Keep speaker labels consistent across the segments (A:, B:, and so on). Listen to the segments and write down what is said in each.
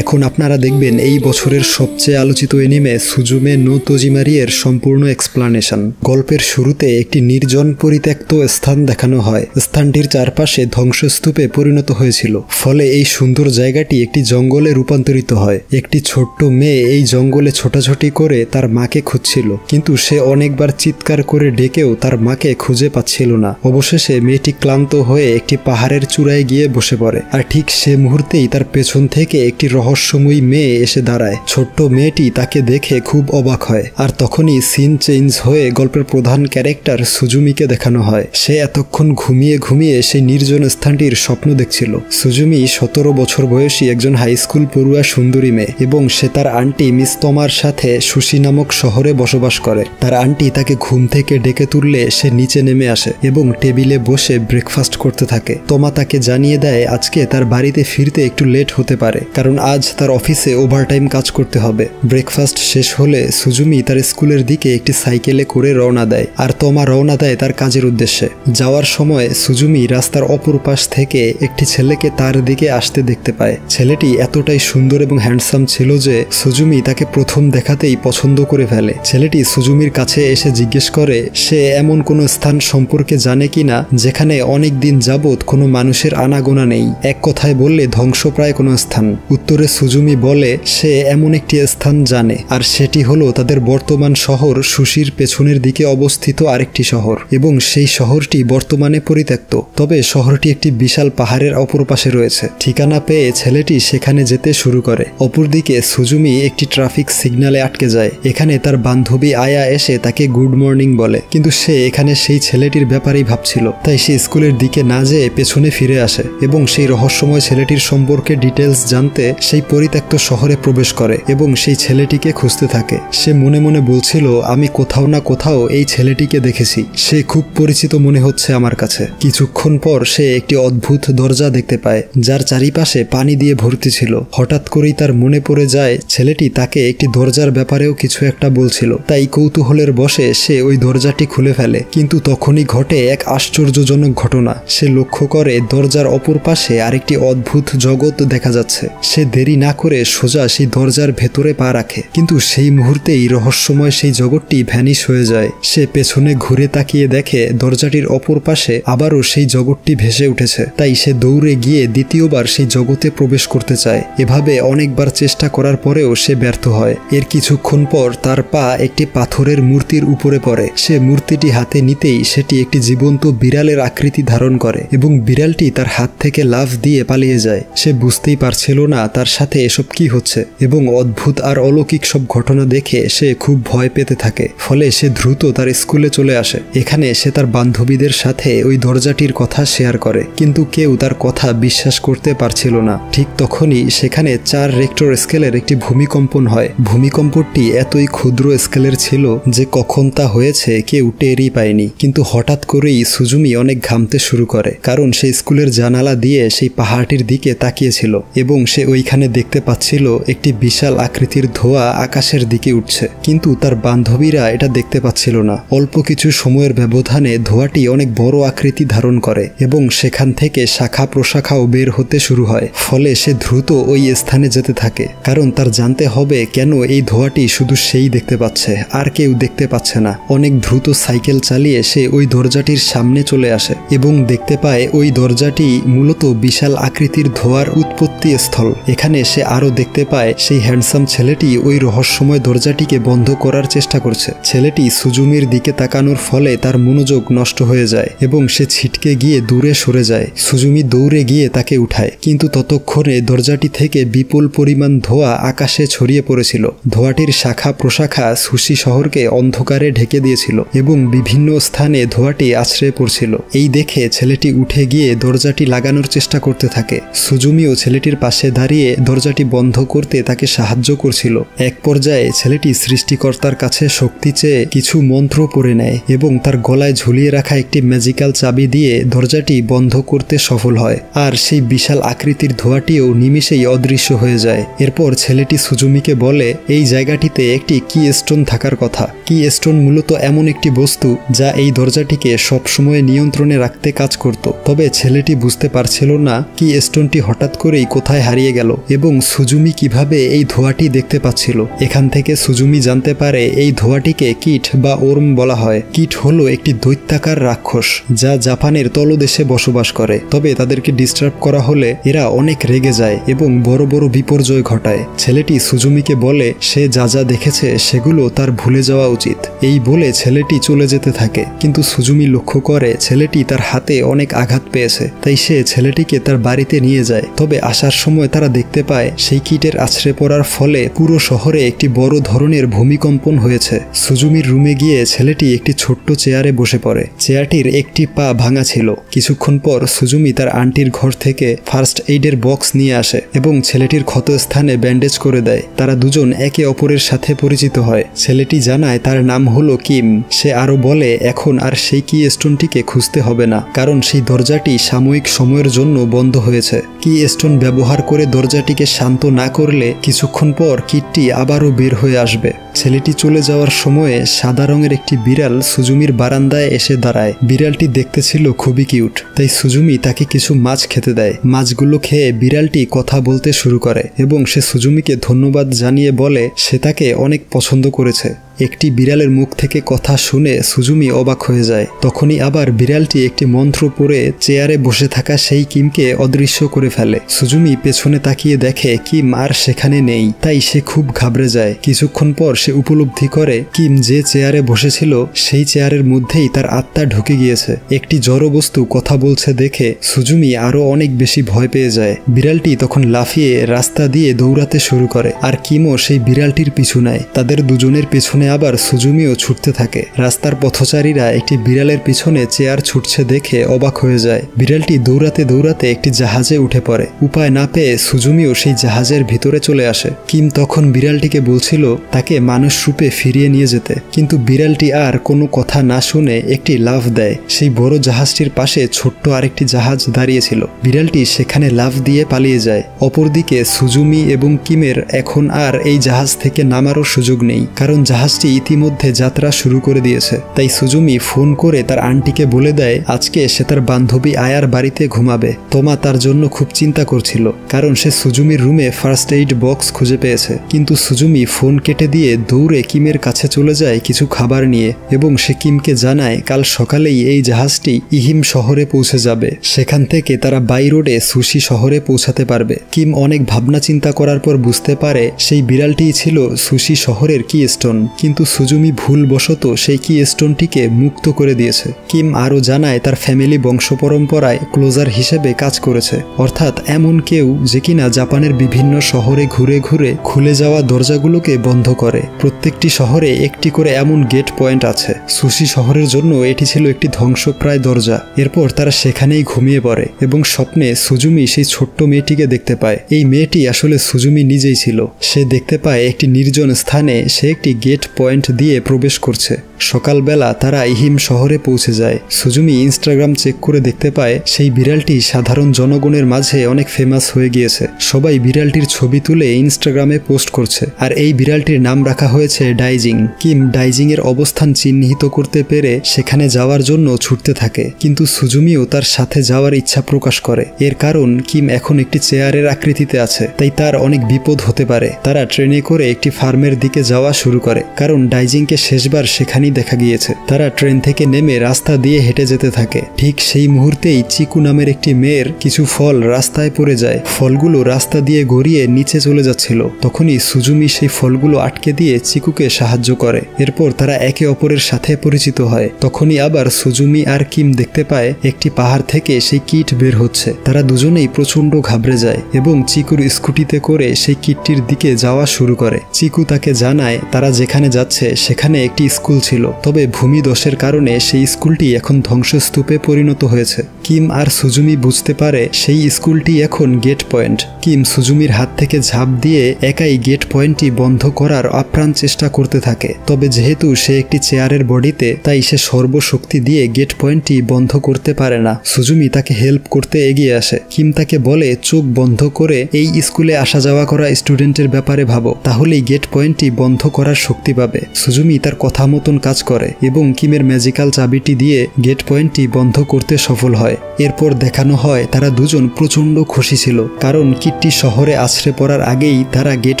A: এখন আপনারা দেখবেন এই বছরের সবচেয়ে আলোচিত এনিমে সুজুমে নো তোজিমারি এর সম্পূর্ণ এক্সপ্লানেশন। গল্পের শুরুতে একটি নির্জন পরিত্যক্ত স্থান দেখানো হয়। স্থানটির চারপাশে ধ্বংসস্তূপে পরিণত হয়েছিল, ফলে এই সুন্দর জায়গাটি একটি জঙ্গলে রূপান্তরিত হয়। একটি ছোট্ট মেয়ে এই জঙ্গলে ছোটাছুটি করে তার মাকে খুঁজছিল, কিন্তু সে অনেকবার চিৎকার করে ডেকেও তার মাকে খুঁজে পাচ্ছিল না। অবশেষে মেয়েটি ক্লান্ত হয়ে একটি পাহাড়ের চূড়ায় গিয়ে বসে পড়ে, আর ঠিক সে মুহূর্তেই তার পেছন থেকে একটি রহস্যময়ী মেয়ে এসে দাঁড়ায়। ছোট্ট মেয়েটি তাকে দেখে খুব অবাক হয়, আর তখনই সিন চেঞ্জ হয়ে গল্পের প্রধান ক্যারেক্টার সুজুমিকে দেখানো হয়। সে এতক্ষণ ঘুমিয়ে ঘুমিয়ে সেই নির্জন স্থানটির স্বপ্ন দেখছিল। সুজুমি 17 বছর বয়সী একজন হাই স্কুল পড়ুয়া সুন্দরী মেয়ে, এবং সে তার আন্টি মিস তমার সাথে সুশি নামক শহরে বসবাস করে। তার আন্টি তাকে ঘুম থেকে ডেকে তুললে সে নিচে নেমে আসে এবং টেবিলে বসে ব্রেকফাস্ট করতে থাকে। তমা তাকে জানিয়ে দেয় আজকে তার বাড়িতে ফিরতে একটু লেট হতে পারে, কারণ আজ তার অফিসে ওভারটাইম কাজ করতে হবে। ব্রেকফাস্ট শেষ হলে সুজুমি তার স্কুলের দিকে একটি সাইকেলে করে রওনা দেয়, আর তমা রওনা দেয় তার কাজের উদ্দেশ্যে। যাওয়ার সময় সুজুমি রাস্তার অপর পাশ থেকে একটি ছেলেকে তার দিকে আসতে দেখতে পায়। ছেলেটি এতটাই সুন্দর এবং হ্যান্ডসাম ছিল যে সুজুমি তাকে প্রথম দেখাতেই পছন্দ করে ফেলে। ছেলেটি সুজুমির কাছে এসে জিজ্ঞেস করে সে এমন কোনো স্থান সম্পর্কে জানে কিনা যেখানে অনেক দিন যাবৎ কোনো মানুষের আনাগোনা নেই, এক কথায় বললে ধ্বংসপ্রায় কোনো স্থান। উত্তরে সুজুমি বলে সে এমন একটি স্থান জানে, আর সেটি হলো তাদের বর্তমান শহর সুশির পেছনের দিকে অবস্থিত আরেকটি শহর, এবং সেই শহরটি বর্তমানে পরিত্যক্ত। তবে শহরটি একটি বিশাল পাহাড়ের অপর পাশে রয়েছে। ঠিকানা পেয়ে ছেলেটি সেখানে যেতে শুরু করে। অপরদিকে সুজুমি একটি ট্রাফিক সিগন্যালে আটকে যায়। এখানে তার বান্ধবী আয়া এসে তাকে গুড মর্নিং বলে, কিন্তু সে এখানে সেই ছেলেটির ব্যাপারেই ভাবছিল। তাই সে স্কুলের দিকে না যেয়ে পেছনে ফিরে আসে এবং সেই রহস্যময় ছেলেটির সম্পর্কে ডিটেলস জানতে সেই পরিত্যক্ত শহরে প্রবেশ করে এবং সেই ছেলেটিকে খুঁজতে থাকে। সে মনে মনে বলছিল আমি কোথাও না কোথাও এই ছেলেটিকে দেখেছি, সে খুব পরিচিত মনে হচ্ছে আমার কাছে। কিছুক্ষণ পর সে একটি অদ্ভুত দরজা দেখতে পায়, যার চারিপাশে পানি দিয়ে ভর্তি ছিল। হঠাৎ করেই তার মনে পড়ে যায় ছেলেটি তাকে একটি দরজার ব্যাপারেও কিছু একটা বলছিল। তাই কৌতূহলের বশে সে ওই দরজাটি খুলে ফেলে, কিন্তু তখনই ঘটে এক আশ্চর্যজনক ঘটনা। সে লক্ষ্য করে দরজার অপর পাশে আরেকটি অদ্ভুত জগৎ দেখা যাচ্ছে। সে দেরি না করে সোজা সেই দরজার ভেতরে পা রাখে, কিন্তু সেই মুহূর্তেই রহস্যময় সেই জগৎটি ভ্যানিশ হয়ে যায়। সে পেছনে ঘুরে তাকিয়ে দেখে দরজাটির অপর পাশে আবারও সেই জগৎটি ভেসে উঠেছে। তাই সে দৌড়ে গিয়ে দ্বিতীয়বার সেই জগতে প্রবেশ করতে চায়। এভাবে অনেকবার চেষ্টা করার পরেও সে ব্যর্থ হয়। এর কিছুক্ষণ পর তার পা একটি পাথরের মূর্তির উপরে পড়ে। সে মূর্তিটি হাতে নিতেই সেটি একটি জীবন্ত বিড়ালের আকৃতি ধারণ করে এবং বিড়ালটি তার হাত থেকে লাফ দিয়ে পালিয়ে যায়। সে বুঝতেই পারছিল না তার সাথে এসব কি হচ্ছে, এবং অদ্ভুত আর অলৌকিক সব ঘটনা দেখে সে খুব ভয় পেতে থাকে। ফলে সে দ্রুত তার স্কুলে চলে আসে। এখানে সে তার বান্ধবীদের সাথে ওই দরজাটির কথা শেয়ার করে, কিন্তু কেউ তার কথা বিশ্বাস করতে পারছিল না। ঠিক তখনই সেখানে 4 রেক্টর স্কেলের একটি ভূমিকম্পন হয়। ভূমিকম্পটি এতই ক্ষুদ্র স্কেলের ছিল যে কখন তা হয়েছে কেউ টেরই পায়নি। কিন্তু হঠাৎ করেই সুজুমি অনেক ঘামতে শুরু করে, কারণ সে স্কুলের জানালা দিয়ে সেই পাহাড়টির দিকে তাকিয়েছিল এবং সে ওইখানে দেখতে পাচ্ছিল একটি বিশাল আকৃতির ধোঁয়া আকাশের দিকে উঠছে। কিন্তু তার বান্ধবীরা এটা দেখতে পাচ্ছিল না। অল্প কিছু সময়ের ব্যবধানে ধোঁয়াটি অনেক বড় আকৃতি ধারণ করে এবং সেখান থেকে শাখা প্রশাখাও বের হতে শুরু হয়। ফলে সে দ্রুত ওই স্থানে যেতে থাকে, কারণ তার জানতে হবে কেন এই ধোঁয়াটি শুধু সেই দেখতে পাচ্ছে আর কেউ দেখতে পাচ্ছে না। অনেক দ্রুত সাইকেল চালিয়ে সে ওই দরজাটির সামনে চলে আসে এবং দেখতে পায় ওই দরজাটি মূলত বিশাল আকৃতির ধোঁয়ার উৎপত্তি স্থল। এখানে সে আরো দেখতে পায় সেই হ্যান্ডসাম ছেলেটি ওই রহস্যময় দরজাটিকে বন্ধ করার চেষ্টা করছে। ছেলেটি সুজুমির দিকে তাকানোর ফলে তার মনোযোগ নষ্ট হয়ে যায় এবং সে ছিটকে গিয়ে দূরে সরে যায়। সুজুমি দৌড়ে গিয়ে তাকে উঠায়, কিন্তু ততক্ষণে দরজাটি থেকে বিপুল পরিমাণ ধোঁয়া আকাশে ছড়িয়ে পড়েছিল। ধোঁয়াটির শাখা প্রশাখা সুশি শহরকে অন্ধকারে ঢেকে দিয়েছিল এবং বিভিন্ন স্থানে ধোঁয়াটি আছড়ে পড়ছিল। এই দেখে ছেলেটি উঠে গিয়ে দরজাটি লাগানোর চেষ্টা করতে থাকে। সুজুমিও ছেলেটির পাশে দাঁড়িয়ে দরজাটি বন্ধ করতে তাকে সাহায্য করছিল। এক পর্যায়ে ছেলেটি সৃষ্টিকর্তার কাছে শক্তি চেয়ে কিছু মন্ত্র পড়ে নেয় এবং তার গলায় ঝুলিয়ে রাখা একটি ম্যাজিক্যাল চাবি দিয়ে দরজাটি বন্ধ করতে সফল হয়, আর সেই বিশাল আকৃতির ধোঁয়াটিও নিমিষেই অদৃশ্য হয়ে যায়। এরপর ছেলেটি সুজুমিকে বলে এই জায়গাটিতে একটি কি স্টোন থাকার কথা। কি স্টোন মূলত এমন একটি বস্তু যা এই দরজাটিকে সবসময় নিয়ন্ত্রণে রাখতে কাজ করত। তবে ছেলেটি বুঝতে পারছিল না কি স্টোনটি হঠাৎ করেই কোথায় হারিয়ে গেল। এবং সুজুমি কিভাবে এই ধোঁয়াটি দেখতে পাচ্ছিল। এখান থেকে সুজুমি জানতে পারে এই ধোঁয়াটিকে কিট বা ওর্ম বলা হয়। কিট হলো একটি দৈত্যাকার রাক্ষস যা জাপানের তলদেশে বসবাস করে। তবে তাদেরকে ডিস্টার্ব করা হলে এরা অনেক রেগে যায় এবং বড় বড় বিপর্যয় ঘটায়। ছেলেটি সুজুমিকে বলে সে যা যা দেখেছে সেগুলো তার ভুলে যাওয়া উচিত। এই বলে ছেলেটি চলে যেতে থাকে, কিন্তু সুজুমি লক্ষ্য করে ছেলেটি তার হাতে অনেক আঘাত পেয়েছে, তাই সে ছেলেটিকে তার বাড়িতে নিয়ে যায়। তবে আসার সময় তারা দেখতে পায় সেই কিটের আছড়ে পড়ার ফলে পুরো শহরে একটি বড় ধরনের ভূমিকম্পন হয়েছে। সুজুমির রুমে গিয়ে ছেলেটি একটি ছোট্ট চেয়ারে বসে পড়ে। চেয়ারটির একটি পা ভাঙা ছিল। কিছুক্ষণ পর সুজুমি তার আন্টির ঘর থেকে ফার্স্ট এইডের বক্স নিয়ে আসে এবং ছেলেটির ক্ষত স্থানে ব্যান্ডেজ করে দেয়। তারা দুজন একে অপরের সাথে পরিচিত হয়। ছেলেটি জানায় তার নাম হলো কিম। সে আরো বলে এখন আর সেই কি স্টোনটিকে খুঁজতে হবে না, কারণ সেই দরজাটি সাময়িক সময়ের জন্য বন্ধ হয়েছে। কি স্টোন ব্যবহার করে দরজাটিকে শান্ত না করলে কিছুক্ষণ পর কিটটি আবারও বের হয়ে আসবে। ছেলেটি চলে যাওয়ার সময়ে সাদা রঙের একটি বিড়াল সুজুমির বারান্দায় এসে দাঁড়ায়। বিড়ালটি দেখতে ছিল খুবই কিউট, তাই সুজুমি তাকে কিছু মাছ খেতে দেয়। মাছগুলো খেয়ে বিড়ালটি কথা বলতে শুরু করে এবং সে সুজুমিকে ধন্যবাদ জানিয়ে বলে সে তাকে অনেক পছন্দ করেছে। একটি বিড়ালের মুখ থেকে কথা শুনে সুজুমি অবাক হয়ে যায়। তখনই আবার বিড়ালটি একটি মন্ত্র পড়ে চেয়ারে বসে থাকা সেই কিমকে অদৃশ্য করে ফেলে। সুজুমি পেছনে তাকিয়ে দেখে কিম আর সেখানে নেই, তাই সে খুব ঘাবড়ে যায়। কিছুক্ষণ পর সে উপলব্ধি করে কিম যে চেয়ারে বসেছিল সেই চেয়ারের মধ্যেই তার আত্মা ঢুকে গিয়েছে। একটি জড় বস্তু কথা বলছে দেখে সুজুমি আরো অনেক বেশি ভয় পেয়ে যায়। বিড়ালটি তখন লাফিয়ে রাস্তা দিয়ে দৌড়াতে শুরু করে আর কিমও সেই বিড়ালটির পিছু নেয়। তাদের দুজনের পেছনে আবার সুজুমিও ছুটতে থাকে। রাস্তার পথচারীরা একটি বিড়ালের পিছনে চেয়ার ছুটছে দেখে অবাক হয়ে যায়। বিড়ালটি দৌড়াতে দৌড়াতে একটি জাহাজে উঠে পড়ে। উপায় না পেয়ে সুজুমিও সেই জাহাজের ভিতরে চলে আসে। কিম তখন বিড়ালটিকে বলছিল তাকে মানুষ রূপে ফিরিয়ে নিয়ে যেতে, কিন্তু বিড়ালটি আর কোনো কথা না শুনে একটি লাফ দেয়। সেই বড় জাহাজটির পাশে ছোট্ট আরেকটি জাহাজ দাঁড়িয়েছিল। বিড়ালটি সেখানে লাফ দিয়ে পালিয়ে যায়। অপরদিকে সুজুমি এবং কিমের এখন আর এই জাহাজ থেকে নামারও সুযোগ নেই, কারণ জাহাজটি ইতিমধ্যে যাত্রা শুরু করে দিয়েছে। তাই সুজুমি ফোন করে তার আন্টিকে বলে দেয় আজকে সে তার বান্ধবী আয়ার বাড়িতে ঘুমাবে। তোমা তার জন্য খুব চিন্তা করছিল, কারণ সে সুজুমির রুমে ফার্স্ট এইড বক্স খুঁজে পেয়েছে। কিন্তু সুজুমি ফোন কেটে দিয়ে দৌড়ে কিমের কাছে চলে যায় কিছু খাবার নিয়ে এবং সে কিমকে জানায় কাল সকালেই এই জাহাজটি ইহিম শহরে পৌঁছে যাবে। সেখান থেকে তারা বাই রোডে সুশি শহরে পৌঁছাতে পারবে। কিম অনেক ভাবনা চিন্তা করার পর বুঝতে পারে সেই বিড়ালটিই ছিল সুশি শহরের কি স্টোন, কিন্তু সুজুমি ভুলবশত সেই কি স্টোনটিকে মুক্ত করে দিয়েছে। কিম আরও জানায় তার ফ্যামিলি বংশ পরম্পরায় ক্লোজার হিসেবে কাজ করেছে, অর্থাৎ এমন কেউ যে কিনা জাপানের বিভিন্ন শহরে ঘুরে ঘুরে খুলে যাওয়া দরজাগুলোকে বন্ধ করে। প্রত্যেকটি শহরে একটি করে এমন গেট পয়েন্ট আছে। সুশি শহরের জন্য এটি ছিল একটি ধ্বংসপ্রায় দরজা। এরপর তারা সেখানেই ঘুমিয়ে পড়ে এবং স্বপ্নে সুজুমি সেই ছোট্ট মেয়েটিকে দেখতে পায়। এই মেয়েটি আসলে সুজুমি নিজেই ছিল। সে দেখতে পায় একটি নির্জন স্থানে সে একটি গেট পয়েন্ট দিয়ে প্রবেশ করছে। সকালবেলা তারা ইহিম শহরে পৌঁছে যায়। সুজুমি ইনস্টাগ্রাম চেক করে দেখতে পায় সেই বিড়ালটি সাধারণ জনগণের মাঝে অনেক ফেমাস হয়ে গিয়েছে। সবাই বিড়ালটির ছবি তুলে ইনস্টাগ্রামে পোস্ট করছে, আর এই বিড়ালটির নাম রাখা হয়েছে ডাইজিং। কিম ডাইজিং এর অবস্থান চিহ্নিত করতে পেরে সেখানে যাওয়ার জন্য ছুটতে থাকে, কিন্তু সুজুমিও তার সাথে যাওয়ার ইচ্ছা প্রকাশ করে। এর কারণ কিম এখন একটি চেয়ারের আকৃতিতে আছে, তাই তার অনেক বিপদ হতে পারে। তারা ট্রেনে করে একটি ফার্মের দিকে যাওয়া শুরু করে, কারণ ডাইজিংকে শেষবার সেখানেই দেখা গিয়েছে। তারা ট্রেন থেকে নেমে রাস্তা দিয়ে হেঁটে যেতে থাকে। ঠিক সেই মুহূর্তেই চিকু নামের একটি মেয়ের কিছু ফল রাস্তায় পড়ে যায়। ফলগুলো রাস্তা দিয়ে গড়িয়ে নিচে চলে যাচ্ছিল। তখনই সুজুমি সেই ফলগুলো আটকে দিয়ে চিকুকে সাহায্য করে। এরপর তারা একে অপরের সাথে পরিচিত হয়। তখনই আবার সুজুমি আর কিম দেখতে পায় একটি পাহাড় থেকে সেই কিট বের হচ্ছে। তারা দুজনেই প্রচন্ড ঘাবড়ে যায় এবং চিকুর স্কুটিতে করে সেই কিটটির দিকে যাওয়া শুরু করে। চিকু তাকে জানায় তারা যেখানে যাচ্ছে সেখানে একটি স্কুল ছিল, তবে ভূমিধসের কারণে সেই স্কুলটি এখন ধ্বংসস্তূপে পরিণত হয়েছে। কিম আর সুজুমি বুঝতে পারে সেই স্কুলটি এখন গেট পয়েন্ট। কিম সুজুমির হাত থেকে ঝাঁপ দিয়ে একাই গেট পয়েন্টটি বন্ধ করার আপ্রাণ চেষ্টা করতে থাকে। তবে যেহেতু সে একটি চেয়ারের বডিতে, তাই সে সর্বশক্তি দিয়ে গেট পয়েন্টটি বন্ধ করতে পারে না। সুজুমি তাকে হেল্প করতে এগিয়ে আসে। কিম তাকে বলে চোখ বন্ধ করে এই স্কুলে আসা যাওয়া করা স্টুডেন্টের ব্যাপারে ভাবো, তাহলেই গেট পয়েন্টটি বন্ধ করার শক্তি পাবে। সুজুমি তার কথা মতন কাজ করে এবং কিমের ম্যাজিক্যাল চাবিটি দিয়ে গেট পয়েন্টটি বন্ধ করতে সফল হয়। এরপর দেখানো হয় তারা দুজন প্রচন্ড খুশি ছিল, কারণ কিটটি শহরে আছড়ে আছড়ে পড়ার আগেই তারা গেট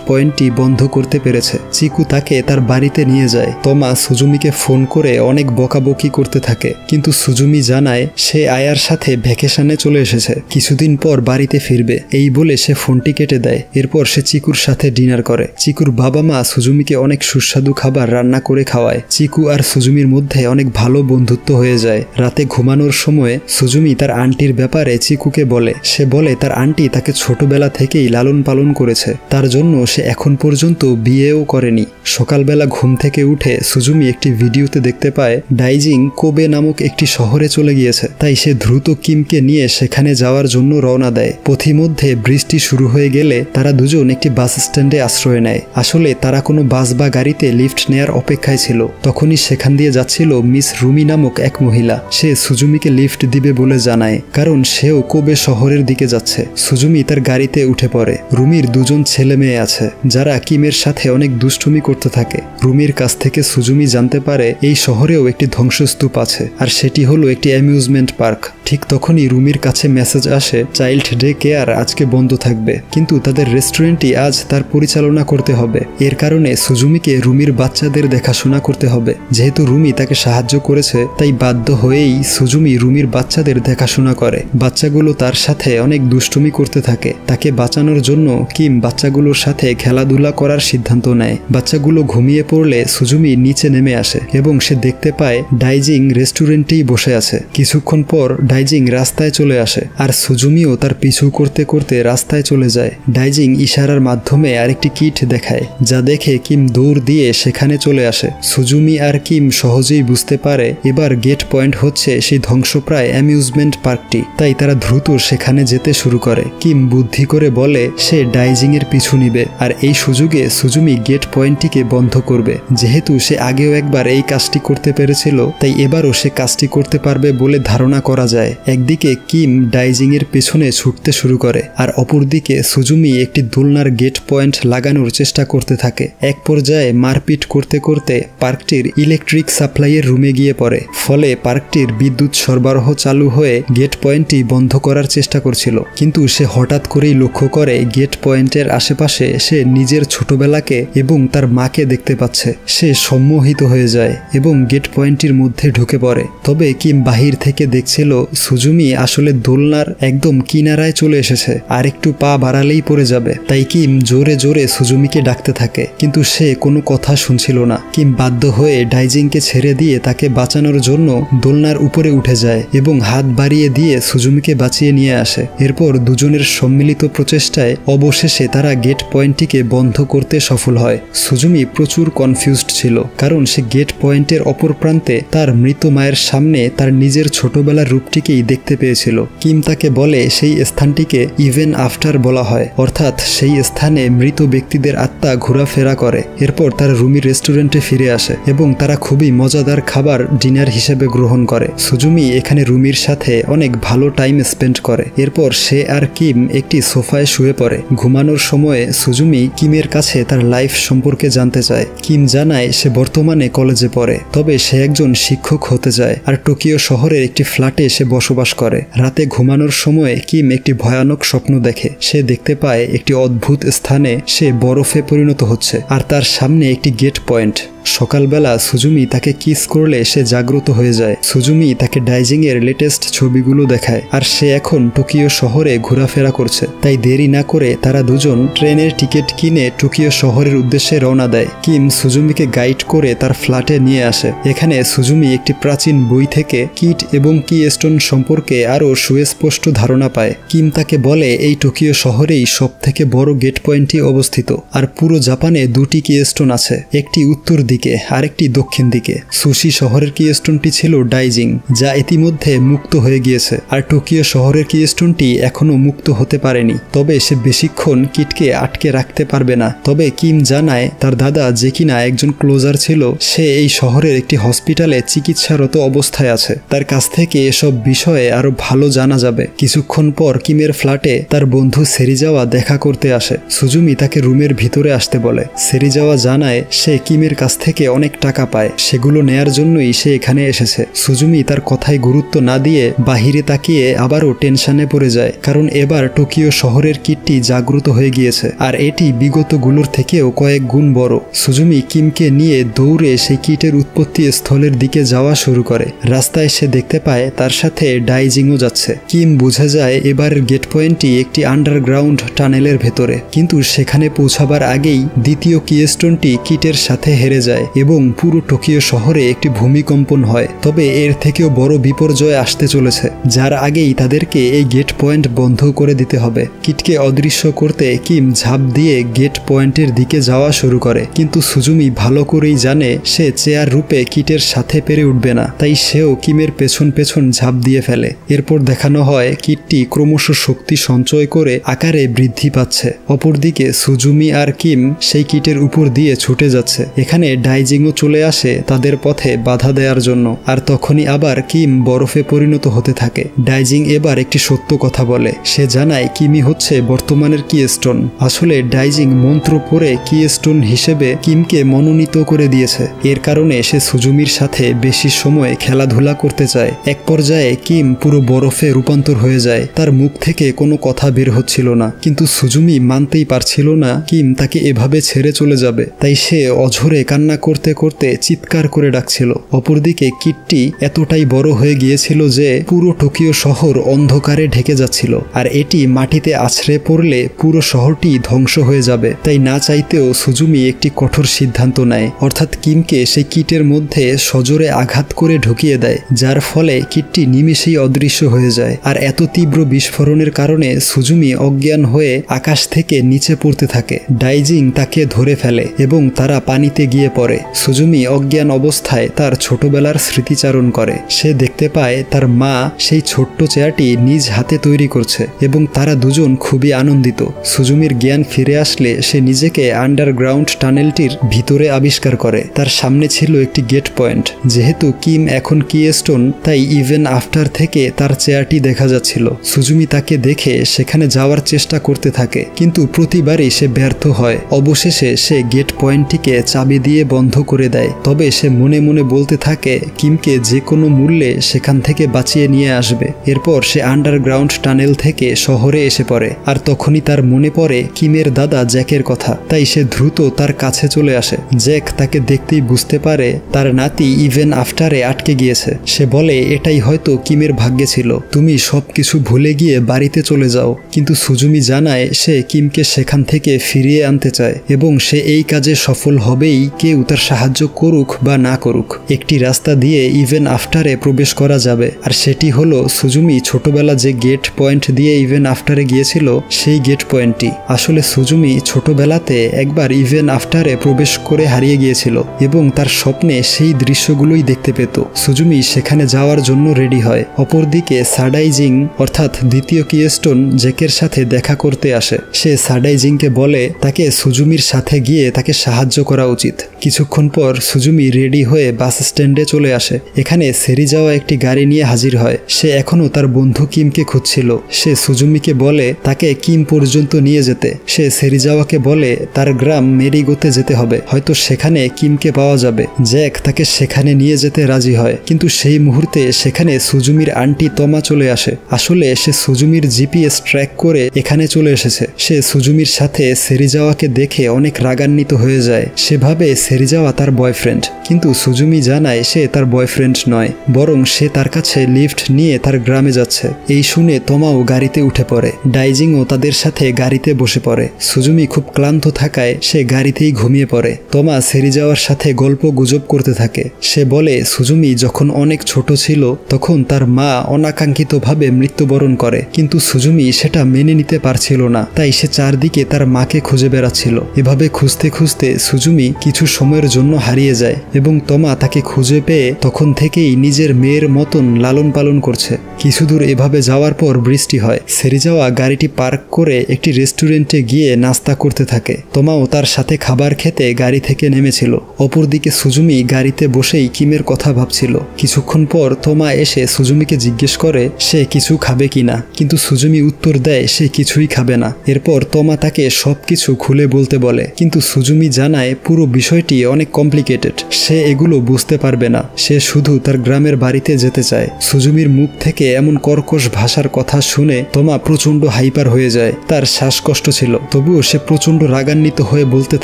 A: পয়েন্টটি বন্ধ করতে পেরেছে। চিকু তাকে তার বাড়িতে নিয়ে যায়। তমা সুজুমিকে ফোন করে অনেক বকাবকি করতে থাকে, কিন্তু সুজুমি জানায় সে আয়ার সাথে ভ্যাকেশনে চলে এসেছে, কিছুদিন পর বাড়িতে ফিরবে। এই বলে সে ফোনটি কেটে দেয়। এরপর সে চিকুর সাথে ডিনার করে। চিকুর বাবা মা সুজুমিকে অনেক সুস্বাদু খাবার রান্না করে খাওয়ায়। চিকু আর সুজুমির মধ্যে অনেক ভালো বন্ধুত্ব হয়ে যায়। রাতে ঘুমানোর সময় সুজুমি তার আন্টির ব্যাপারে চিকুকে বলে। সে বলে তার আন্টি তাকে ছোটবেলা থেকেই লালন পালন করেছে, তার জন্য সে এখন পর্যন্ত বিয়েও করেনি। সকালবেলা ঘুম থেকে উঠে সুজুমি একটি ভিডিওতে দেখতে পায় ডাইজিং কোবে নামক একটি শহরে চলে গিয়েছে। তাই সে দ্রুত কিমকে নিয়ে সেখানে যাওয়ার জন্য রওনা দেয়। পথিমধ্যে বৃষ্টি শুরু হয়ে গেলে তারা দুজন একটি বাস স্ট্যান্ডে আশ্রয় নেয়। আসলে তারা কোনো বাস বা গাড়িতে লিফট নেয়ার অপেক্ষায় ছিল। তখনই সেখান দিয়ে যাচ্ছিল মিস রুমি নামক এক মহিলা। সে সুজুমিকে লিফট দিবে বলে জানায়, কারণ সেও কোবে শহরের দিকে যাচ্ছে। সুজুমি তার গাড়িতে উঠে পড়ে। রুমির দুজন ছেলে মেয়ে আছে, যারা কিমের সাথে অনেক দুষ্টুমি করতে থাকে। রুমির কাছ থেকে সুজুমি জানতে পারে এই শহরেও একটি ধ্বংসস্তূপ আছে, আর সেটি হলো একটি অ্যামিউজমেন্ট পার্ক। ঠিক তখনই রুমির কাছে মেসেজ আসে চাইল্ড ডে কেয়ার আজকে বন্ধ থাকবে, কিন্তু তাদের রেস্টুরেন্টটি আজ তার পরিচালনা করতে হবে। এর কারণে সুজুমিকে রুমির বাচ্চাদের দেখাশোনা করতে হবে। যেহেতু রুমি তাকে সাহায্য করেছে, তাই বাধ্য হয়েই সুজুমি রুমির বাচ্চাদের দেখাশোনা করে। বাচ্চাগুলো তার সাথে অনেক দুষ্টুমি করতে থাকে। তাকে বাঁচানোর জন্য কিম বাচ্চাগুলোর সাথে খেলাধুলা করার সিদ্ধান্ত নেয়। বাচ্চাগুলো ঘুমিয়ে পড়লে সুজুমি নিচে নেমে আসে এবং সে দেখতে পায় ডাইজিং রেস্টুরেন্টেই বসে আছে। কিছুক্ষণ পর ডাইজিং রাস্তায় চলে আসে, আর সুজুমিও তার পিছু করতে করতে রাস্তায় চলে যায়। ডাইজিং ইশারার মাধ্যমে আরেকটি কিট দেখায়, যা দেখে কিম দৌড় দিয়ে সেখানে চলে আসে। সুজুমি আর কিম সহজেই বুঝতে পারে এবার গেট পয়েন্ট হচ্ছে সেই ধ্বংসপ্রায় অ্যামিউজমেন্ট পার্কটি। তাই তারা দ্রুত সেখানে যেতে শুরু করে। কিম বুদ্ধি করে বলে সে ডাইজিং এর পিছু নিবে, আর এই সুযোগে সুজুমি গেট পয়েন্টটিকে বন্ধ করবে। যেহেতু সে আগেও একবার এই কাজটি করতে পেরেছিল, তাই এবারও সে কাজটি করতে পারবে বলে ধারণা করা যায়। একদিকে কিম ডাইজিং এর পেছনে ছুটতে শুরু করে, আর অপরদিকে সুজুমি একটি দোলনার গেট পয়েন্ট লাগানোর চেষ্টা করতে থাকে। এক পর্যায়ে মারপিট করতে করতে পার্কটির ইলেকট্রিক সাপ্লাইয়ের রুমে গিয়ে পড়ে। ফলে পার্কটির বিদ্যুৎ সরবরাহ চালু হয়ে গেট পয়েন্টটি বন্ধ করার চেষ্টা করছিল, কিন্তু সে হঠাৎ করেই লক্ষ্য করে গেট পয়েন্টের আশেপাশে সে নিজের ছোটবেলাকে এবং তার মাকে দেখতে পাচ্ছে। সে সম্মোহিত হয়ে যায় এবং গেট পয়েন্টটির মধ্যে ঢুকে পড়ে। তবে কিম বাহির থেকে দেখছিল সুজুমি আসলে দোলনার একদম কিনারায় চলে এসেছে, আর একটু পা বাড়ালেই পড়ে যাবে। তাই কিম জোরে জোরে সুজুমিকে ডাকতে থাকে, কিন্তু সে কোনো কথা শুনছিল না। কিম বাধ্য হয়ে ডাইজিংকে ছেড়ে দিয়ে তাকে বাঁচানোর জন্য দোলনার উপরে উঠে যায় এবং হাত বাড়িয়ে দিয়ে সুজুমিকে বাঁচিয়ে নিয়ে আসে। এরপর দুজনের সম্মিলিত প্রচেষ্টায় অবশেষে তারা গেট পয়েন্টটিকে বন্ধ করতে সফল হয়। সুজুমি প্রচুর কনফিউজড ছিল, কারণ সে গেট পয়েন্টের অপর প্রান্তে তার মৃত মায়ের সামনে তার নিজের ছোটবেলার রূপটিকেই দেখতে পেয়েছিল। কিম তাকে বলে সেই স্থানটিকে ইভেন আফটার বলা হয়, অর্থাৎ সেই স্থানে মৃত ব্যক্তিদের আত্মা ঘোরাফেরা করে। এরপর তারা রুমির রেস্টুরেন্টে ফিরে আসে এবং তারা খুবই মজাদার খাবার ডিনার হিসেবে গ্রহণ করে। সুজুমি এখানে রুমির সাথে অনেক ভালো টাইম স্পেন্ড করে। এরপর সে আর কিম একটি সোফায় শুয়ে পড়ে। ঘুমানোর সময়ে সুজুমি কিমের কাছে তার লাইফ সম্পর্কে জানতে চায়। কিম জানায় সে বর্তমানে কলেজে পড়ে, তবে সে একজন শিক্ষক হতে চায়, আর টোকিও শহরের একটি ফ্ল্যাটে সে বসবাস করে। রাতে ঘুমানোর সময় কিম একটি ভয়ানক স্বপ্ন দেখে। সে দেখতে পায় একটি অদ্ভুত স্থানে সে বরফে পরিণত হচ্ছে, আর তার সামনে একটি গেট পয়েন্ট। সকালবেলা সুজুমি তাকে কিস করলে সে জাগ্রত হয়ে যায়। সুজুমি তাকে ডাইজিং এর লেটেস্ট ছবিগুলো দেখায়, আর সে এখন টোকিও শহরে ঘোরাফেরা করছে। তাই দেরি না করে তারা দুজন ট্রেনের টিকিট কিনে টোকিও শহরের উদ্দেশ্যে রওনা দেয়। কিম সুজুমিকে গাইড করে তার ফ্ল্যাটে নিয়ে আসে। এখানে সুজুমি একটি প্রাচীন বই থেকে কিট এবং কিস্টোন সম্পর্কে আরও সুস্পষ্ট ধারণা পায়। কিম তাকে বলে এই টোকিও শহরেই সব থেকে বড় গেট পয়েন্টটি অবস্থিত, আর পুরো জাপানে দুটি কিস্টোন আছে, একটি উত্তর দিকে আরেকটি দক্ষিণ দিকে। সুশি শহরের কিস্টোনটি ছিল ডাইজিং, যা ইতিমধ্যে মুক্ত হয়ে গিয়েছে, আর টোকিও শহরের কিস্টোনটি এখনো মুক্ত হতে পারেনি। তবে সে বেশিক্ষণ কিটকে আটকে রাখতে পারবে না। তবে কিম জানায় তার দাদা যে কিনা একজন ক্লোজার ছিল, সে এই শহরের একটি হসপিটালে চিকিৎসারত অবস্থায় আছে। তার কাছ থেকে এসব বিষয়ে আরো ভালো জানা যাবে। কিছুক্ষণ পর কিমের ফ্ল্যাটে তার বন্ধু সেরিজাওয়া দেখা করতে আসে। সুজুমি তাকে রুমের ভিতরে আসতে বলে। সেরিজাওয়া জানায় সে কিমের কাছ থেকে অনেক টাকা পায়, সেগুলো নেয়ার জন্যই সে এখানে এসেছে। সুজুমি তার কথায় গুরুত্ব না দিয়ে বাহিরে তাকিয়ে আবারও টেনশনে পড়ে যায়, কারণ এবার টোকিও শহরের কিটটি জাগ্রত হয়ে গিয়েছে, আর এটি বিগতগুলোর থেকেও কয়েক গুণ বড়। সুজুমি কিমকে নিয়ে দৌড়ে সেই কিটের উৎপত্তি স্থলের দিকে যাওয়া শুরু করে। রাস্তায় সে দেখতে পায় তার সাথে ডাইজিংও যাচ্ছে। কিম বুঝে যায় এবারের গেট পয়েন্টটি একটি আন্ডারগ্রাউন্ড টানেলের ভেতরে, কিন্তু সেখানে পৌঁছাবার আগেই দ্বিতীয় কিস্টোনটি কিটের সাথে হেরে যায় এবং পুরো টোকিও শহরে একটি ভূমিকম্পন হয়। তবে এর থেকেও বড় বিপর্যয় আসতে চলেছে, যার আগেই তাদেরকে এই গেট পয়েন্ট বন্ধ করে দিতে হবে। কিটকে অদৃশ্য করতে কিম ঝাঁপ দিয়ে গেট পয়েন্টের দিকে যাওয়া শুরু করে, কিন্তু সুজুমি ভালো করেই জানে সে চেয়ার রূপে কিটের সাথে পেরে উঠবে না, তাই সেও কিমের পেছন পেছন ঝাঁপ দিয়ে ফেলে। এরপর দেখানো হয় কিটটি ক্রমশ শক্তি সঞ্চয় করে আকারে বৃদ্ধি পাচ্ছে। অপরদিকে সুজুমি আর কিম সেই কিটের উপর দিয়ে ছুটে যাচ্ছে। এখানে ডাইজিংও চলে আসে তাদের পথে বাধা দেওয়ার জন্য, আর তখনই আবার কিম বরফে পরিণত হতে থাকে। ডাইজিং এবার একটি সত্য কথা বলে, সে জানায় কিমি হচ্ছে বর্তমানের কিস্টোন। আসলে ডাইজিং মন্ত্র পড়ে কিস্টোন হিসেবে কিমকে মনোনীত করে দিয়েছে। এর কারণে সে সুজুমির সাথে বেশি সময় খেলাধুলা করতে চায়। এক পর্যায়ে কিম পুরো বরফে রূপান্তর হয়ে যায়, তার মুখ থেকে কোনো কথা বের হচ্ছিল না, কিন্তু সুজুমি মানতেই পারছিল না কিম তাকে এভাবে ছেড়ে চলে যাবে, তাই সে অঝরে কান্না করতে করতে চিৎকার করে ডাকছিল। অপরদিকে কিটটি এতটাই বড় হয়ে গিয়েছিল যে পুরো টোকিও শহর অন্ধকারে ঢেকে যাচ্ছিল, আর এটি মাটিতে আছড়ে পড়লে পুরো শহরটি ধ্বংস হয়ে যাবে। তাই না চাইতেও সুজুমি একটি কঠোর সিদ্ধান্ত নেয়, অর্থাৎ কিমকে সেই কিটের মধ্যে সজোরে আঘাত করে ঢুকিয়ে দেয়, যার ফলে কিটটি নিমেষেই অদৃশ্য হয়ে যায়। আর এত তীব্র বিস্ফোরণের কারণে সুজুমি অজ্ঞান হয়ে আকাশ থেকে নিচে পড়তে থাকে। ডাইজিং তাকে ধরে ফেলে এবং তারা পানিতে গিয়ে পড়ে। সুজুমি অজ্ঞান অবস্থায় তার ছোটবেলার স্মৃতিচারণ করে। সে দেখতে পায় তার মা সেই ছোট্ট চেয়ারটি নিজ হাতে তৈরি করছে এবং তারা দুজন খুবই আনন্দিত। সুজুমির জ্ঞান ফিরে আসলে সে নিজেকে আন্ডারগ্রাউন্ড টানেলটির ভিতরে আবিষ্কার করে। তার সামনে ছিল একটি গেট পয়েন্ট। যেহেতু কিম এখন কিস্টোন, তাই ইভেন আফটার থেকে তার চেয়ারটি দেখা যাচ্ছিল। সুজুমি তাকে দেখে সেখানে যাওয়ার চেষ্টা করতে থাকে, কিন্তু প্রতিবারই সে ব্যর্থ হয়। অবশেষে সে গেট পয়েন্টটিকে চাবি দিয়ে বন্ধ করে দেয়। তবে সে মনে মনে বলতে থাকে কিমকে যে কোনো মূল্যে সেখান থেকে বাঁচিয়ে নিয়ে আসবে। এরপর সে আন্ডারগ্রাউন্ড টানেল থেকে শহরে এসে পড়ে, আর তখনই তার মনে পড়ে কিমের দাদা জ্যাকের কথা। তাই সে দ্রুত তার কাছে চলে আসে। জ্যাক তাকে দেখতেই বুঝতে পারে তার নাতি ইভেন আফটারে আটকে গিয়েছে। সে বলে এটাই হয়তো কিমের ভাগ্যে ছিল, তুমি সবকিছু ভুলে গিয়ে বাড়িতে চলে যাও। কিন্তু সুজুমি জানায় সে কিমকে সেখান থেকে ফিরিয়ে আনতে চায় এবং সে এই কাজে সফল হবেই, কেউ তার সাহায্য করুক বা না করুক। একটি রাস্তা দিয়ে ইভেন আফটারে প্রবেশ করা যাবে, আর সেটি হলো সুজুমি ছোটবেলা যে গেট পয়েন্ট দিয়ে ইভেন আফটারে গিয়েছিল সেই গেট পয়েন্টটি। আসলে সুজুমি ছোটবেলাতে একবার ইভেন আফটারে প্রবেশ করে হারিয়ে গিয়েছিল এবং তার স্বপ্নে সেই দৃশ্যগুলোই দেখতে পেত। সুজুমি সেখানে যাওয়ার জন্য রেডি হয়। অপরদিকে সাডাইজিং অর্থাৎ দ্বিতীয় কিস্টোন জ্যাকের সাথে দেখা করতে আসে। সে সাডাইজিংকে বলে তাকে সুজুমির সাথে গিয়ে তাকে সাহায্য করা উচিত। কিছুক্ষণ পর সুজুমি রেডি হয়ে বাস স্ট্যান্ডে চলে আসে। এখানে সেরিজাওয়া একটি গাড়ি নিয়ে হাজির হয়। সে এখনও তার বন্ধু কিমকে খুঁজছিল। সে সুজুমিকে বলে তাকে কিম পর্যন্ত নিয়ে যেতে। সে সেরিজাওয়াকে বলে তার গ্রাম মেরিগোতে যেতে হবে, হয়তো সেখানে কিমকে পাওয়া যাবে। জ্যাক তাকে সেখানে নিয়ে যেতে রাজি হয়, কিন্তু সেই মুহূর্তে সেখানে সুজুমির আন্টি তমা চলে আসে। আসলে সে সুজুমির জিপিএস ট্র্যাক করে এখানে চলে এসেছে। সে সুজুমির সাথে সেরিজাওয়াকে দেখে অনেক রাগান্বিত হয়ে যায়। সে ভাবে সেরিজাওয়া তার বয়ফ্রেন্ড, কিন্তু সুজুমি জানায় সে তার বয়ফ্রেন্ড নয়, বরং সে তার কাছে লিফট নিয়ে তার গ্রামে যাচ্ছে। এই শুনে তমাও গাড়িতে উঠে পড়ে। ডাইজিংও তাদের সাথে গাড়িতে বসে পড়ে। সুজুমি খুব ক্লান্ত থাকায় সে গাড়িতেই ঘুমিয়ে পড়ে। তমা সেরিজাওয়ার সাথে গল্প গুজব করতে থাকে। সে বলে সুজুমি যখন অনেক ছোট ছিল তখন তার মা অনাকাঙ্ক্ষিতভাবে মৃত্যুবরণ করে, কিন্তু সুজুমি সেটা মেনে নিতে পারছিল না, তাই সে চারদিকে তার মাকে খুঁজে বেড়াচ্ছিল। এভাবে খুঁজতে খুঁজতে সুজুমি কিছু সময়ের জন্য হারিয়ে যায় এবং তমা তাকে খুঁজে পেয়ে তখন থেকেই নিজের মেয়ের মতন লালন পালন করছে। কিছুদূর এভাবে যাওয়ার পর বৃষ্টি হয়। সেরিজাওয়া গাড়িটি পার্ক করে একটি রেস্টুরেন্টে গিয়ে নাস্তা করতে থাকে। তমাও তার সাথে খাবার খেতে গাড়ি থেকে নেমেছিল। অপরদিকে সুজুমি গাড়িতে বসেই কিমের কথা ভাবছিল। কিছুক্ষণ পর তমা এসে সুজুমিকে জিজ্ঞেস করে সে কিছু খাবে কিনা, কিন্তু সুজুমি উত্তর দেয় সে কিছুই খাবে না। এরপর তমা তাকে সবকিছু খুলে বলতে বলে, কিন্তু সুজুমি জানায় পুরো বিষয়টি বিষয়টি অনেক কমপ্লিকেটেড, সে এগুলো বুঝতে পারবে না, সে শুধু তার গ্রামের বাড়িতে যেতে চায়। সুজুমির মুখ থেকে এমন কর্কশ ভাষার কথা শুনে তোমা প্রচণ্ড হাইপার হয়ে যায়। তার শ্বাসকষ্ট ছিল, তবুও সে প্রচণ্ড রাগান্বিত হয়ে বলতে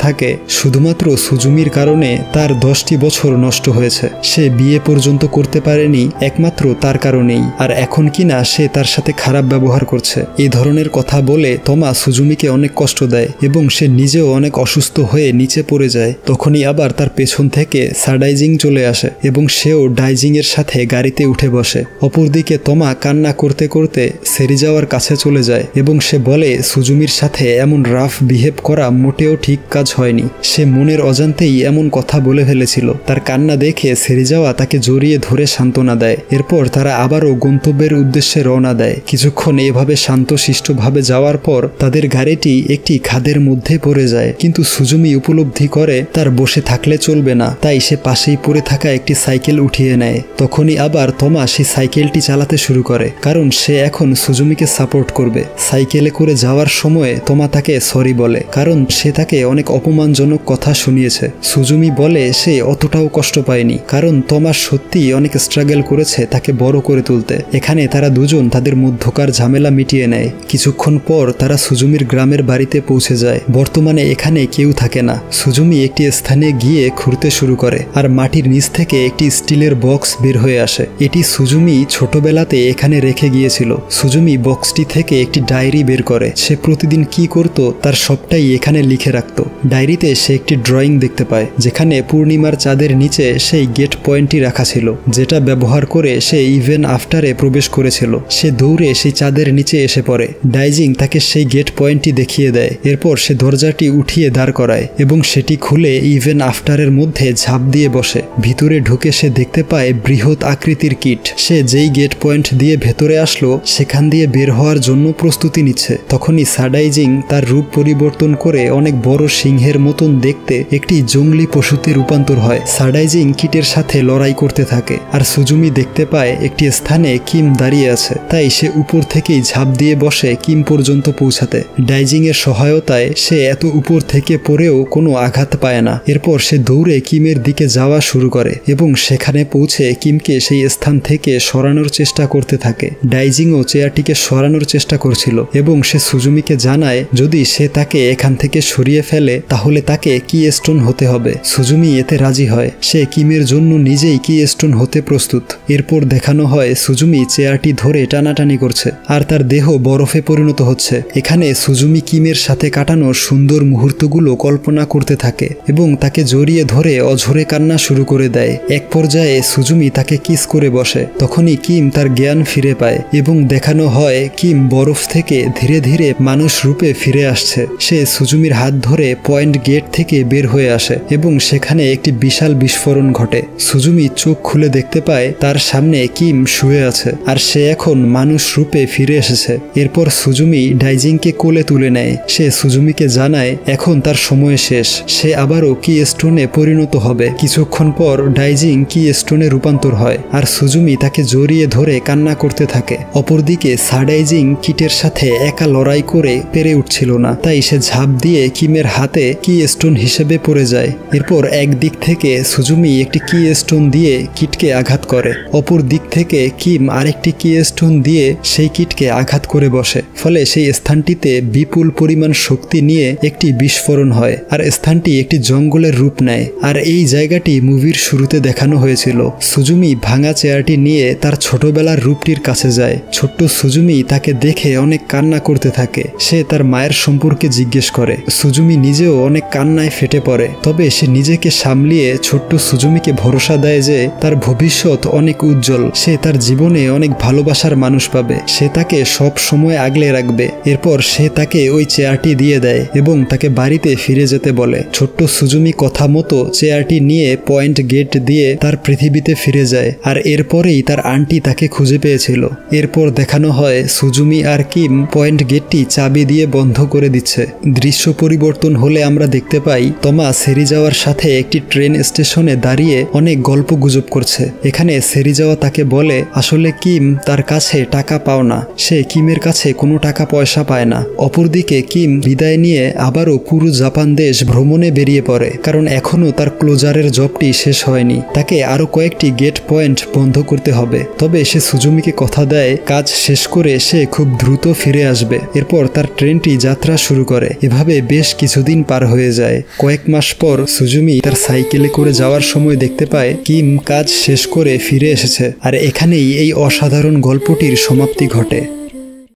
A: থাকে শুধুমাত্র সুজুমির কারণে তার 10টি বছর নষ্ট হয়েছে, সে বিয়ে পর্যন্ত করতে পারেনি একমাত্র তার কারণেই, আর এখন কিনা সে তার সাথে খারাপ ব্যবহার করছে। এই ধরনের কথা বলে তোমা সুজুমিকে অনেক কষ্ট দেয় এবং সে নিজেও অনেক অসুস্থ হয়ে নিচে পড়ে যায়। তখনই আবার তার পেছন থেকে সাডাইজিং চলে আসে এবং সেও ডাইজিং এর সাথে গাড়িতে উঠে বসে। অপরদিকে তোমা কান্না করতে করতে সেরিজাওয়ার কাছে চলে যায় এবং সে বলে সুজুমির সাথে এমন রাফ বিহেভ করা মোটেও ঠিক কাজ হয়নি, সে মনের অজান্তেই এমন কথা বলে ফেলেছিল। তার কান্না দেখে সেরিজাওয়া তাকে জড়িয়ে ধরে সান্ত্বনা দেয়। এরপর তারা আবারও গন্তব্যের উদ্দেশ্যে রওনা দেয়। কিছুক্ষণ এভাবে শান্তশিষ্টভাবে যাওয়ার পর তাদের গাড়িটি একটি খাদের মধ্যে পড়ে যায়, কিন্তু সুজুমি উপলব্ধি করে তার বসে থাকলে চলবে না, তাই সে পাশেই পড়ে থাকা একটি সাইকেল উঠিয়ে নেয়। তখনই আবার তোমা সেই সাইকেলটি চালাতে শুরু করে, কারণ সে এখন সুজুমিকে সাপোর্ট করবে। সাইকেলে করে যাওয়ার সময়ে তোমা তাকে সরি বলে, কারণ সে তাকে অনেক অপমানজনক কথা শুনিয়েছে। সুজুমি বলে সে অতটাও কষ্ট পায়নি, কারণ তোমা সত্যিই অনেক স্ট্রাগল করেছে তাকে বড় করে তুলতে। এখানে তারা দুজন তাদের মধ্যকার ঝামেলা মিটিয়ে নেয়। কিছুক্ষণ পর তারা সুজুমির গ্রামের বাড়িতে পৌঁছে যায়। বর্তমানে এখানে কেউ থাকে না। সুজুমি একটি স্থানে গিয়ে খুঁড়তে শুরু করে, আর মাটির নিচ থেকে একটি স্টিলের বক্স বের হয়ে আসে। এটি সুজুমি ছোটবেলাতে এখানে রেখে গিয়েছিল। সুজুমি বক্সটি থেকে একটি ডায়েরি বের করে। সে প্রতিদিন কি করত তার সবটাই এখানে লিখে রাখত। ডায়েরিতে সে একটি ড্রয়িং দেখতে পায়, যেখানে পূর্ণিমার চাঁদের নিচে সেই গেট পয়েন্টটি রাখা ছিল, যেটা ব্যবহার করে সে ইভেন আফটারে প্রবেশ করেছিল। সে দৌড়ে সেই চাঁদের নিচে এসে পড়ে। ডাইজিং তাকে সেই গেট পয়েন্টটি দেখিয়ে দেয়। এরপর সে দরজাটি উঠিয়ে দাঁড় করায় এবং সেটি খুলে ইভেন আফটারের মধ্যে ঝাঁপ দিয়ে বসে। ভিতরে ঢুকে সে দেখতে পায় বৃহৎ আকৃতির কিট। সে যেই গেট পয়েন্ট দিয়ে ভেতরে আসলো সেখান দিয়ে বের হওয়ার জন্য প্রস্তুতি নিচ্ছে। তখনই সাডাইজিং তার রূপ পরিবর্তন করে অনেক বড় সিংহের মতন দেখতে একটি জঙ্গলি পশুতে রূপান্তর হয়। সাডাইজিং কিটের সাথে লড়াই করতে থাকে, আর সুজুমি দেখতে পায় একটি স্থানে কিম দাঁড়িয়ে আছে, তাই সে উপর থেকেই ঝাঁপ দিয়ে বসে কিম পর্যন্ত পৌঁছাতে। ডাইজিং এর সহায়তায় সে এত উপর থেকে পড়েও কোনো আঘাত পায় না। এরপর সে দৌড়ে কিমের দিকে যাওয়া শুরু করে এবং সেখানে পৌঁছে কিমকে সেই স্থান থেকে সরানোর চেষ্টা করতে থাকে। ডাইজিংও চেয়ারটিকে সরানোর চেষ্টা করছিল এবং সে সুজুমিকে জানায় যদি সে তাকে এখান থেকে সরিয়ে ফেলে তাহলে তাকে কি স্টোন হতে হবে। সুজুমি এতে রাজি হয়। সে কিমের জন্য নিজেই কি স্টোন হতে প্রস্তুত। এরপর দেখানো হয় সুজুমি চেয়ারটি ধরে টানাটানি করছে আর তার দেহ বরফে পরিণত হচ্ছে। এখানে সুজুমি কিমের সাথে কাটানো সুন্দর মুহূর্তগুলো কল্পনা করতে থাকে এবং তাকে জড়িয়ে ধরে অঝরে কান্না শুরু করে দেয়। এক পর্যায়ে সুজুমি তাকে কিস করে বসে। তখনই কিম তার জ্ঞান ফিরে পায় এবং দেখানো হয় কিম বরফ থেকে ধীরে ধীরে মানুষ রূপে ফিরে আসছে। সে সুজুমির হাত ধরে পয়েন্ট গেট থেকে বের হয়ে আসে এবং সেখানে একটি বিশাল বিস্ফোরণ ঘটে। সুজুমি চোখ খুলে দেখতে পায় তার সামনে কিম শুয়ে আছে আর সে এখন মানুষ রূপে ফিরে এসেছে। এরপর সুজুমি ডাইজিংকে কোলে তুলে নেয়। সে সুজুমিকে জানায় এখন তার সময় শেষ, সে আবারও কি স্টোনে পরিণত হবে। কিছুক্ষণ পর ডাইজিং কি স্টোনে রূপান্তর হয় আর সুজুমি তাকে জড়িয়ে ধরে কান্না করতে থাকে। অপরদিকে সাডাইজিং কিটের সাথে একা লড়াই করে পেরে উঠছিল না, তাই সে ঝাঁপ দিয়ে কিমের হাতে কি স্টোন হিসেবে পড়ে যায়। এরপর একদিক থেকে সুজুমি একটি কি স্টোন দিয়ে কিটকে আঘাত করে, অপর দিক থেকে কিম আরেকটি কি স্টোন দিয়ে সেই কিটকে আঘাত করে বসে। ফলে সেই স্থানটিতে বিপুল পরিমাণ শক্তি নিয়ে একটি বিস্ফোরণ হয় আর স্থানটি একটি জঙ্গলের রূপ নেয়। আর এই জায়গাটি মুভির শুরুতে দেখানো হয়েছিল। সুজুমি ভাঙা চেয়ারটি নিয়ে তার ছোটবেলার রূপটির কাছে যায়। ছোট্ট সুজুমি তাকে দেখে অনেক কান্না করতে থাকে। সে তার মায়ের সম্পর্কে জিজ্ঞেস করে। সুজুমি নিজেও অনেক কান্নায় ফেটে পড়ে, তবে সে নিজেকে সামলিয়ে ছোট্ট সুজুমিকে ভরসা দেয় যে তার ভবিষ্যৎ অনেক উজ্জ্বল, সে তার জীবনে অনেক ভালোবাসার মানুষ পাবে, সে তাকে সব সময় আগলে রাখবে। এরপর সে তাকে ওই চেয়ারটি দিয়ে দেয় এবং তাকে বাড়িতে ফিরে যেতে বলে। ছোট্ট সুজুমি কথা মতো চেয়ারটি নিয়ে পয়েন্ট গেট দিয়ে তার পৃথিবীতে ফিরে যায় আর এরপরেই তার আন্টি তাকে খুঁজে পেয়েছিল। এরপর দেখানো হয় সুজুমি আর কিম পয়েন্ট গেটটি চাবি দিয়ে বন্ধ করে দিচ্ছে। দৃশ্য পরিবর্তন হলে আমরা দেখতে পাই তোমা সেরিজাওয়ার সাথে একটি ট্রেন স্টেশনে দাঁড়িয়ে অনেক গল্প গুজব করছে। এখানে সেরিজাওয়া তাকে বলে আসলে কিম তার কাছে টাকা পাও না, সে কিমের কাছে কোনো টাকা পয়সা পায় না। অপরদিকে কিম বিদায় নিয়ে আবারও পুরো জাপান দেশ ভ্রমণে বেরিয়ে পড়ে। কারণ এখনও তার ক্লোজারের জবটি শেষ হয়নি। তাকে আরও কয়েকটি গেট পয়েন্ট বন্ধ করতে হবে। তবে সে সুজুমিকে কথা দেয় কাজ শেষ করে সে খুব দ্রুত ফিরে আসবে। এরপর তার ট্রেনটি যাত্রা শুরু করে। এভাবে বেশ কিছুদিন পার হয়ে যায়। কয়েক মাস পর সুজুমি তার সাইকেলে করে যাওয়ার সময় দেখতে পায় কিম কাজ শেষ করে ফিরে এসেছে। আর এখানেই এই অসাধারণ গল্পটির সমাপ্তি ঘটে।